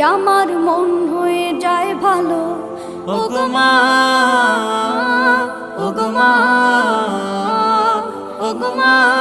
আমার মন হয়ে যায় ভালো। ওগো মা, ওগো মা, ওগো মা।